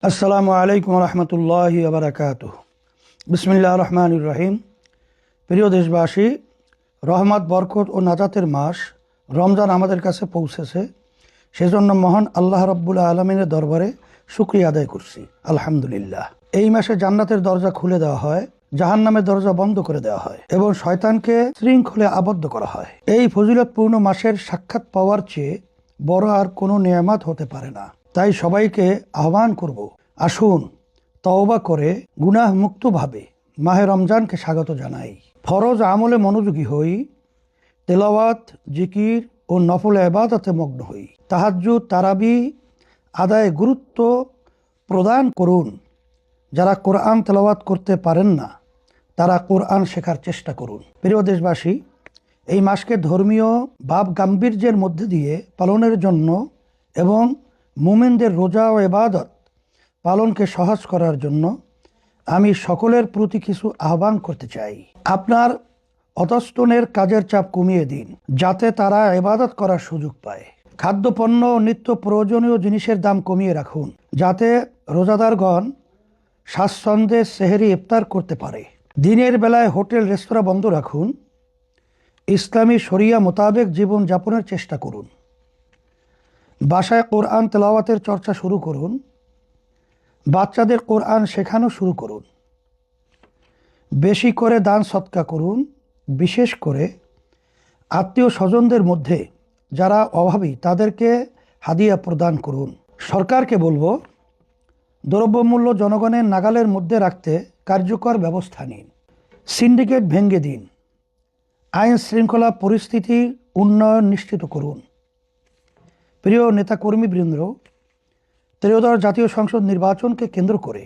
আসসালামু আলাইকুম রহমতুল্লাহি ওয়া বারাকাতুহু। বিসমিল্লাহির রহমানির রহিম। প্রিয় দেশবাসী, রহমত, বরকত ও নাজাতের মাস রমজান আমাদের কাছে পৌঁছেছে। সেজন্য মহান আল্লাহ রাব্বুল আলামিনের দরবারে শুকরিয়া আদায় করছি, আলহামদুলিল্লাহ। এই মাসে জান্নাতের দরজা খুলে দেওয়া হয়, জাহান্নামের দরজা বন্ধ করে দেওয়া হয় এবং শয়তানকে শৃঙ্খলে আবদ্ধ করা হয়। এই ফজিলতপূর্ণ মাসের সাক্ষাৎ পাওয়ার চেয়ে বড় আর কোনো নেয়ামত হতে পারে না। তাই সবাইকে আহ্বান করব, আসুন তওবা করে গুনাহ মুক্তভাবে মাহে রমজানকে স্বাগত জানাই। ফরজ আমলে মনোযোগী হই, তেলাওয়াত, জিকির ও নফল ইবাদতে মগ্ন হই। তাহাজ্জুদ, তারাবি আদায়ে গুরুত্ব প্রদান করুন। যারা কোরআন তেলাওয়াত করতে পারেন না, তারা কোরআন শেখার চেষ্টা করুন। প্রিয় দেশবাসী, এই মাসকে ধর্মীয় ভাব গাম্ভীর্যের মধ্যে দিয়ে পালনের জন্য এবং মুমিনদের রোজা ও ইবাদত পালনকে সহজ করার জন্য আমি সকলের প্রতি কিছু আহ্বান করতে চাই। আপনার অতস্তনের কাজের চাপ কমিয়ে দিন, যাতে তারা ইবাদত করার সুযোগ পায়। খাদ্যপণ্য ও নিত্য প্রয়োজনীয় জিনিসের দাম কমিয়ে রাখুন, যাতে রোজাদারগণ স্বাচ্ছন্দ্যে সেহরি ইফতার করতে পারে। দিনের বেলায় হোটেল রেস্তোরাঁ বন্ধ রাখুন। ইসলামী শরিয়া মোতাবেক জীবন যাপনের চেষ্টা করুন। বাসায় কোরআন তেলাওয়াতের চর্চা শুরু করুন। বাচ্চাদের কোরআন শেখানো শুরু করুন। বেশি করে দান সৎকা করুন। বিশেষ করে আত্মীয় স্বজনদের মধ্যে যারা অভাবী তাদেরকে হাদিয়া প্রদান করুন। সরকারকে বলবো, দ্রব্যমূল্য জনগণের নাগালের মধ্যে রাখতে কার্যকর ব্যবস্থা নিন। সিন্ডিকেট ভেঙে দিন। আইন শৃঙ্খলা পরিস্থিতির উন্নয়ন নিশ্চিত করুন। প্রিয় নেতাকর্মীবৃন্দ, ত্রয়োদশ জাতীয় সংসদ নির্বাচনকে কেন্দ্র করে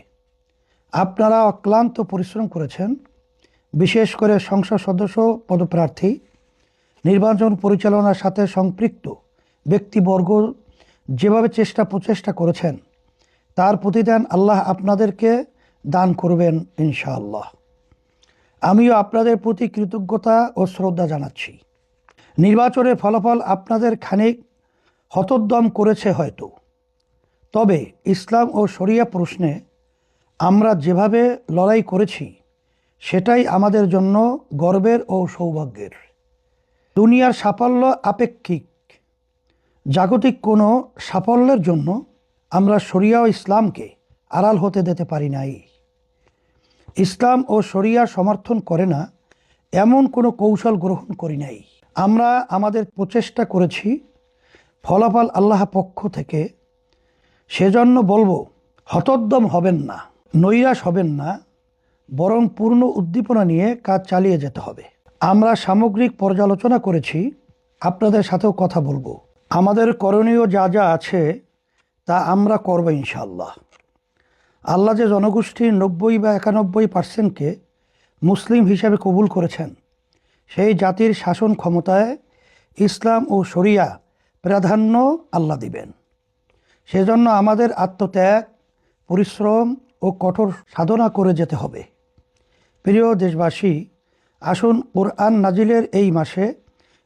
আপনারা অক্লান্ত পরিশ্রম করেছেন। বিশেষ করে সংসদ সদস্য পদপ্রার্থী, নির্বাচন পরিচালনার সাথে সম্পৃক্ত ব্যক্তিবর্গ যেভাবে প্রচেষ্টা করেছেন, তার প্রতিদান আল্লাহ আপনাদেরকে দান করবেন ইনশাআল্লাহ। আমিও আপনাদের প্রতি কৃতজ্ঞতা ও শ্রদ্ধা জানাচ্ছি। নির্বাচনের ফলাফল আপনাদের খানিক হতোদ্যম করেছে হয়তো, তবে ইসলাম ও শরিয়া প্রশ্নে আমরা যেভাবে লড়াই করেছি সেটাই আমাদের জন্য গর্বের ও সৌভাগ্যের। দুনিয়ার সাফল্য আপেক্ষিক। জাগতিক কোনো সাফল্যের জন্য আমরা শরিয়া ও ইসলামকে আড়াল হতে দিতে পারি নাই। ইসলাম ও শরিয়া সমর্থন করে না এমন কোনো কৌশল গ্রহণ করি নাই। আমরা আমাদের প্রচেষ্টা করেছি, ফলাফল আল্লাহ পক্ষ থেকে। সেজন্য বলবো, হতোদ্যম হবেন না, নৈরাশ হবেন না, বরং পূর্ণ উদ্দীপনা নিয়ে কাজ চালিয়ে যেতে হবে। আমরা সামগ্রিক পর্যালোচনা করেছি, আপনাদের সাথেও কথা বলবো। আমাদের করণীয় যা যা আছে তা আমরা করব ইনশাআল্লাহ। আল্লাহ যে জনগোষ্ঠীর 90 বা 91% মুসলিম হিসাবে কবুল করেছেন, সেই জাতির শাসন ক্ষমতায় ইসলাম ও শরিয়া প্রাধান্য আল্লাহ দিবেন। সেজন্য আমাদের আত্মত্যাগ, পরিশ্রম ও কঠোর সাধনা করে যেতে হবে। প্রিয় দেশবাসী, আসুন কোরআন নাজিলের এই মাসে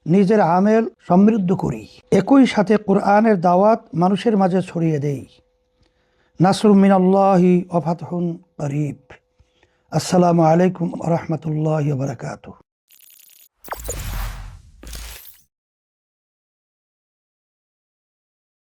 নিজের আমেল সমৃদ্ধ করি। একই সাথে কোরআনের দাওয়াত মানুষের মাঝে ছড়িয়ে দেই। নাসরুম মিনাল্লাহি ওয়া ফাতহুন করিব। আসসালামু আলাইকুম ওয়া রাহমাতুল্লাহি ওয়া বারাকাতুহু।